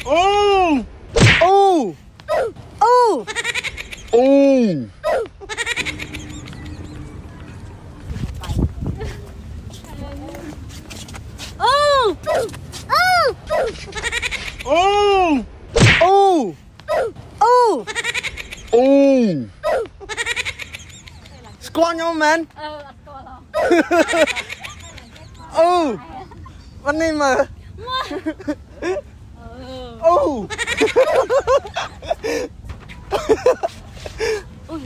Oh! Oh! Oh! Oh! Oh! Oh! Oh! Oh! Oh! Oh! Squat nhau man. Ờ, Oh! Vấn đề mà. Oh!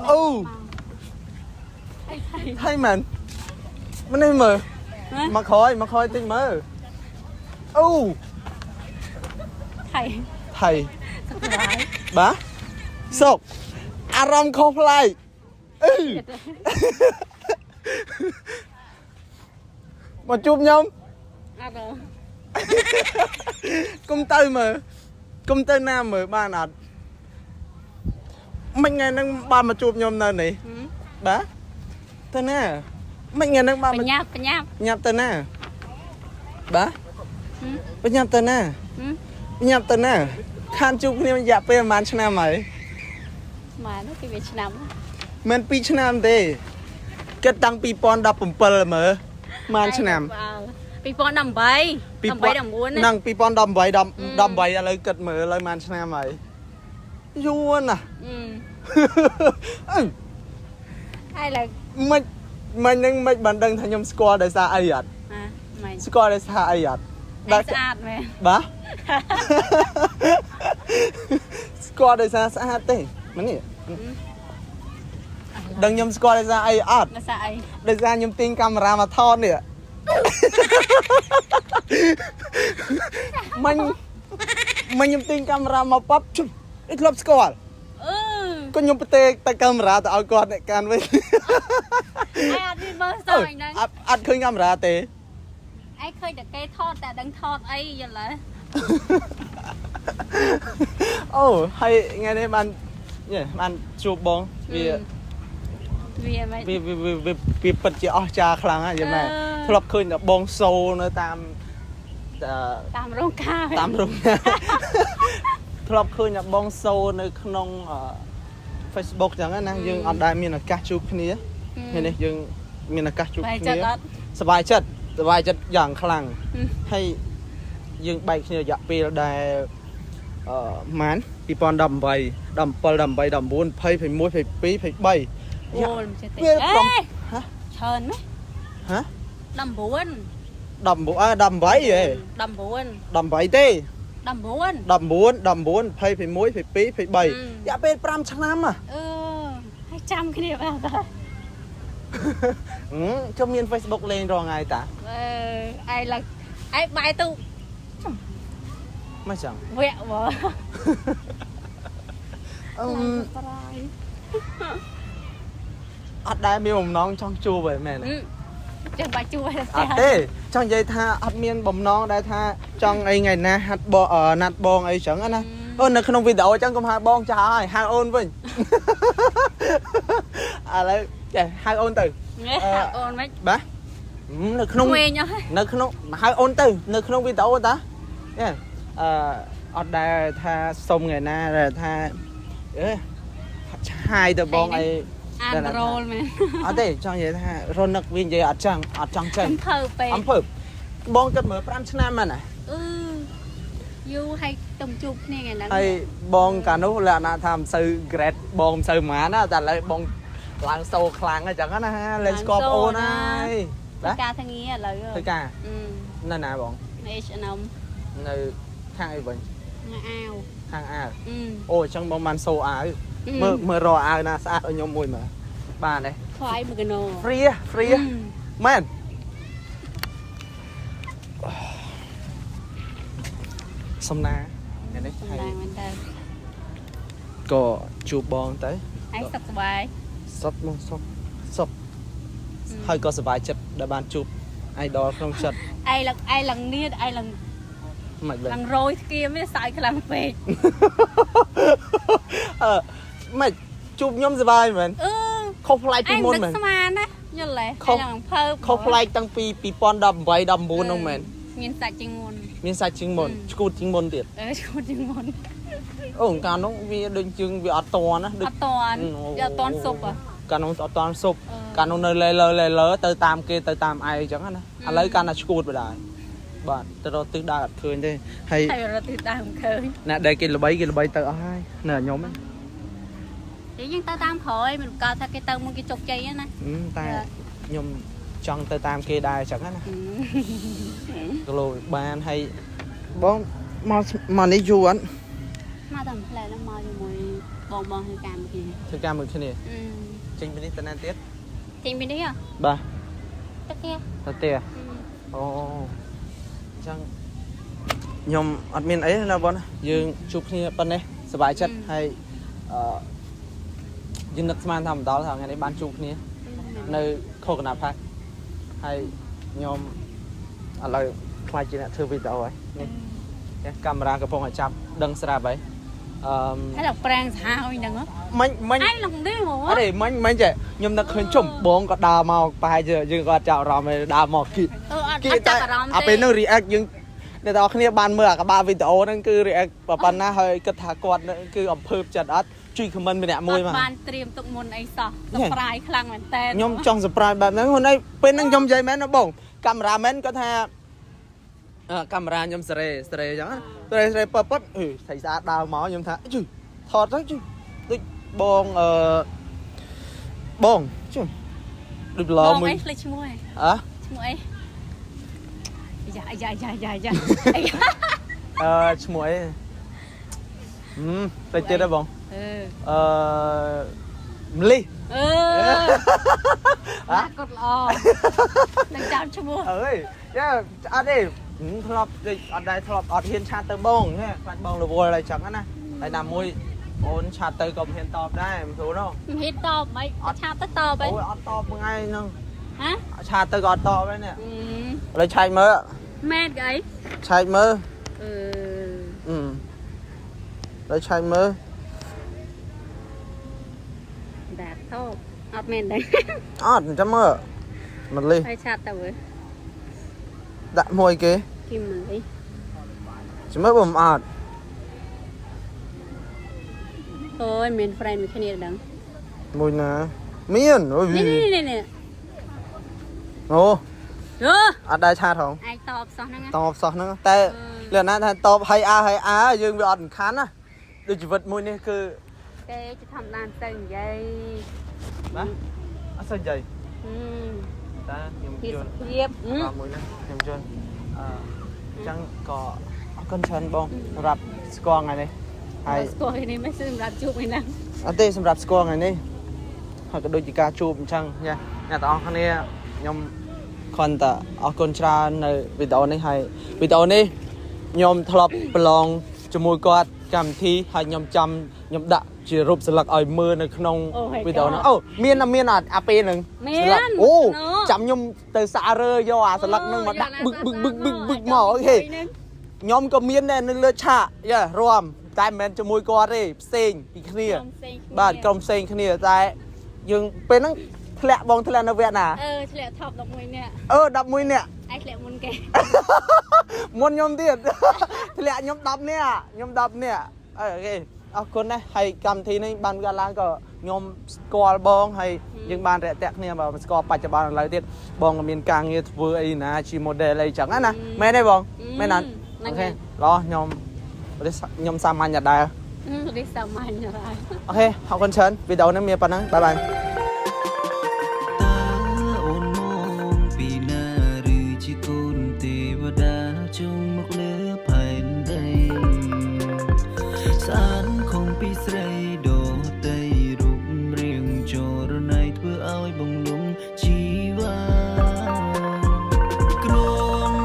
Oh! Thay man. Vấn đề mà. Mặc khói tinh mơ. Oh! thầy Thầy. thật vãi Bá. Sốc. Aram khóc lại. Ừ. Mà chụp nhau. à rồi Công tơ mà. Công tơ nam mà ba nạt. Mấy ngày nâng ba mà chụp nhau nơi này. Bá. Tơ nè. Mấy ngày nâng ba mà nháp nhập tơ nè. Bá. Bá nhập tơ nè. Nhập tơ nè. Khăn chụp nhau dạ bê màn chân nam ấy. mà nó cái Việt Nam Man 2 ឆ្នាំទេគិតតាំង2017មើលម៉ានឆ្នាំ 2018 18 ហ្នឹង2018 ឥឡូវគិតមើលឥឡូវម៉ានឆ្នាំហើយយូរណាស់ ai là មិនហ្នឹងមិនបានដឹងថាខ្ញុំស្គាល់ដោយសារអីអត់ mày ស្គាល់ដោយសារអីអត់ đang sát mày បាទស្គាល់ដោយសារស្អាតទេមិននេះដឹងខ្ញុំស្គាល់ដោយសារអីអត់ là sao ai ដោយសារខ្ញុំទិញកាមេរ៉ាមកថតនេះមិញខ្ញុំទិញកាមេរ៉ាមកប៉ាប់ជុំអីធ្លាប់ស្គាល់ ừ ក៏ខ្ញុំប្រទេតែកាមេរ៉ាទៅឲ្យគាត់អ្នកកាន់វិញ ai ăn đi mơ sao anh đang អត់ឃើញកាមេរ៉ាទេ ai khơi được cây thọt tại đang thọt ấy vậy là អូហើយថ្ងៃនេះបានបានជួបបងវា vì mày វាពិតជាអស្ចារ្យខ្លាំងណាស់យល់មែនធ្លាប់ឃើញតែបងសូនៅតាម tam rong ca តាមរោងធ្លាប់ឃើញតែបងសូនៅក្នុង Facebook ចឹងណាយើងអត់ដែលមានឱកាសជួបគ្នាថ្ងៃនេះយើងមានឱកាសជួបគ្នាសប្បាយចិត្តយ៉ាងខ្លាំងហើយយើងបែកគ្នារយៈពេលដែលម៉ាន2018 17 18 19 20 21 22 23 ôi chết Biết tiệt không? ê Hả? trơn mấy hả đầm buồn 18 18ហ៎ đầm buồn 18ទេ đầm buồn 19 19 21 22 23រយៈពេល5ឆ្នាំហ៎ ừ 200 cái này vào rồi ខ្ញុំមាន Facebook លេងរងថ្ងៃតា ai là ai bài tu មិនចឹង vẹo vợ អត់ដែលមានបំណងចង់ជួបទេមែន chẳng bài chua អត់ទេចង់និយាយថាអត់មានបំណងដែលថាចង់អីថ្ងៃណាហាត់បងណាត់បងអីចឹងណាអូននៅក្នុងវីដេអូចឹងកុំហៅបងចាស់ហើយហៅអូនវិញឥឡូវចេះហៅអូនទៅ ôn mấy បាទនៅក្នុង quê nhau នៅក្នុងហៅអូនទៅនៅក្នុងវីដេអូតាអត់ដែលថាសុំថ្ងៃណាដែលថាឆាយទៅបងអី ăn roll mà អត់ទេចង់និយាយថារនឹកវានិយាយអត់ចង់ចេញ em thơ về អំពើបងគិតមើល5ឆ្នាំហ្នឹងណា ừ you hay đồng chụp này ngày nắng ហើយបងកាលនោះលក្ខណៈថាមិនសូវ grade បងមិនសូវហ្មងណាតែឥឡូវបងឡើងសូខ្លាំងអញ្ចឹងណាលេងស្គាល់បងអូនហើយបាទ ca thằng nghe lời ធ្វើ rồi ការ ừ នៅណាបង H&M នៅខាងអីវិញ ngã ao ខាងអាវ ừ អូអញ្ចឹងបងបានសូអាវមើលរកអាវណាស្អាតឲ្យខ្ញុំមួយមើលបានទេ khoai một cái nồi free មែនសំណាថ្ងៃនេះ xong ហើយ đang bên đây ក៏ជួបបងទៅ anh sắp bài សុខមកសុខហើយក៏សប្បាយចិត្តដែលបានជួប idol ក្នុងចិត្ត ai lần niên ai lần មិនវិញ lần rồi kia mới sai cái lần về មិនជួបខ្ញុំសប្បាយមែន ừ ខុសប្លែកពី anh មុន rất មែន smart á như là Không. hay là phơ ខុសប្លែកតាំងពី2018 19នោះមែន មានសាច់ជាងមុន មានសាច់ជាងមុនឈួតជាងមុនទៀត ឈួតជាងមុន អូកាលនោះវាដូចជើងវាអត់តន់ណា អត់តន់វាអត់តន់សុប កាលនោះអត់តន់សុបកាលនោះនៅលើទៅតាមគេទៅតាមឯងអញ្ចឹងណាឥឡូវកាលណាឈួតបដាបាទទៅរកទិសដៅអត់ឃើញទេហើយ ហើយរត់ទិសដៅមិនឃើញ អ្នកដែលគេល្បីទៅអស់ហើយនៅខ្ញុំហ្នឹង តែយើងទៅតាមក្រោយមិនកើតថាគេទៅមុនគេជោគជ័យណា តែខ្ញុំចង់ទៅតាមគេដែរអញ្ចឹងណាគីឡូបានហើយបងមកនេះយូរអត់ មកតាមផ្លែហ្នឹងមកជាមួយបងធ្វើការមួយគ្នា ធ្វើការមួយគ្នាចេញពីនេះទៅណាទៀត ចេញពីនេះហ៎ បាទ ទៅគេ ទៅទេអូអញ្ចឹងខ្ញុំអត់មានអីណាបងយើងជួបគ្នាប៉ុណ្ណេះសប្បាយចិត្តហើយយើងនឹកស្មានថាមិនដល់ថ្ងៃនេះបានជួបគ្នានៅខូកណាផាក់ហើយខ្ញុំឥឡូវខ្លាចជាអ្នកធ្វើវីដេអូហើយនេះកាមេរ៉ាកំពុងតែចាប់ដឹងស្រាប់ហើយហើយដល់ប្រាំងសាហាវហ្នឹងហ៎ មិញ ឯងឡើងនេះហ្មង អត់ទេមិញចេះខ្ញុំនឹកឃើញជុំបងក៏ដើរមកប្រហែលជាយើងក៏អត់ចាប់អារម្មណ៍ទេដើរមកគី អត់ចាប់អារម្មណ៍ទេ ពេលនោះ react យើងអ្នកទាំងអស់គ្នាបានមើលអាក្បាលវីដេអូហ្នឹងគឺ react ប៉ុណ្ណាហើយគិតថាគាត់គឺអំភើបចិត្តអត់ជួយ comment ម្នាក់មួយមក បានត្រៀមទុកមុនអីសោះ surprise ខ្លាំងមែនតើ ខ្ញុំចង់ surprise បែបហ្នឹងហ្នឹងពេលហ្នឹងខ្ញុំនិយាយមែនណាបងកាមេរ៉ាមែនគាត់ថាកាមេរ៉ាខ្ញុំសេរីអញ្ចឹងសេរីប៉ប៉អឺស្រីស្អាតដើរមកខ្ញុំថាជុយថតទៅជុយដូចបងបងជុយដូចឡមួយ អីភ្លេចឈ្មោះហ៎ ឈ្មោះអីយ៉ាឈ្មោះឈ្មោះអីអីទៅទៀតទេបងមលី កត់ល្អនឹងចាំឈ្មោះ អើយយ៉ាអត់ទេធ្លាប់អត់ដែរធ្លាប់អត់ហ៊ានឆាតទៅបងណាខ្លាចបងរវល់អីចឹងណាហើយណាមួយអូនឆាតទៅក៏មិនហ៊ានតបដែរមិនស្រួលនោះ មិនហ៊ានតបមិនអត់ឆាតទៅតបអី អូយអត់តបថ្ងៃហ្នឹង ហ៎ ឆាតទៅក៏អត់តបដែរនេះឥឡូវឆែកមើល មែនគេអី ឆែកមើល អឺ ឥឡូវឆែកមើល ដាតតបអត់មែនទេ អត់ចាំមើលមលី ហើយឆាតទៅមើល ដាក់មួយគេ គីមលី ចាំមើលបំអត់ អូយមាន friend មួយគ្នាដឹង មួយណាមានអូយ នេះ អូ យើ អត់ដែរឆាតហង ឯងតបសោះហ្នឹង តបសោះហ្នឹងតែលក្ខណៈថាតបហើយអាយើងវាអត់សំខាន់ណាដូចជីវិតមួយនេះគឺ គេจะធម្មតាទៅនិយាយ បាទអត់សូវនិយាយ តាខ្ញុំ ពី យល់ ស្គៀប មួយណាខ្ញុំយល់អញ្ចឹងក៏អរគុណច្រើនបងសម្រាប់ស្គាល់ថ្ងៃនេះហើយ ស្គាល់គ្នានេះមិនសម្រាប់ជួបឯណា អត់ទេសម្រាប់ស្គាល់ថ្ងៃនេះហើយក៏ដូចជាការជួបអញ្ចឹងញ៉ាអ្នកទាំងអស់គ្នាខ្ញុំគ្រាន់តែអរគុណច្រើននៅវីដេអូនេះហើយវីដេអូនេះខ្ញុំធ្លាប់ប្រឡងជាមួយគាត់កម្មវិធីហើយខ្ញុំដាក់ជារូបស្លឹកឲ្យមើលនៅក្នុងវីដេអូហ្នឹងអូមានអត់អាពេលហ្នឹងអូចាំខ្ញុំទៅសាររើយកអាស្លឹកហ្នឹងមកដាក់បឹកមកអូខេខ្ញុំក៏មានដែរនៅលើឆាកយ៉ារួមតែមិនមែនជាមួយគាត់ទេផ្សេងពីគ្នាបាទក្រុមផ្សេងគ្នាតែយើងពេលហ្នឹងធ្លាក់បងធ្លាក់នៅវគ្គណា ធ្លាក់ថប់11នាក់ 11នាក់ ឯងធ្លាក់មុនគេ មុនខ្ញុំទៀតធ្លាក់ខ្ញុំ10នាក់ខ្ញុំ10នាក់អូខេអរគុណណាស់ហើយកម្មវិធីនេះបានកើតឡើងក៏ខ្ញុំស្គាល់បងហើយយើងបានរាក់ទាក់គ្នាមកស្គាល់បច្ចុប្បន្នឥឡូវទៀតបងក៏មានការងារធ្វើអីណាជា model អីចឹងណាមែនទេបងមែនអត់អូខេឡោះខ្ញុំសាមញ្ញដែរ នេះសាមញ្ញដែរ អូខេអរគុណច្រើនវីដេអូនេះមានប៉ុណ្ណឹងបាយបាយ ពីណាឬជាកូនទេវតាចុងមកលើ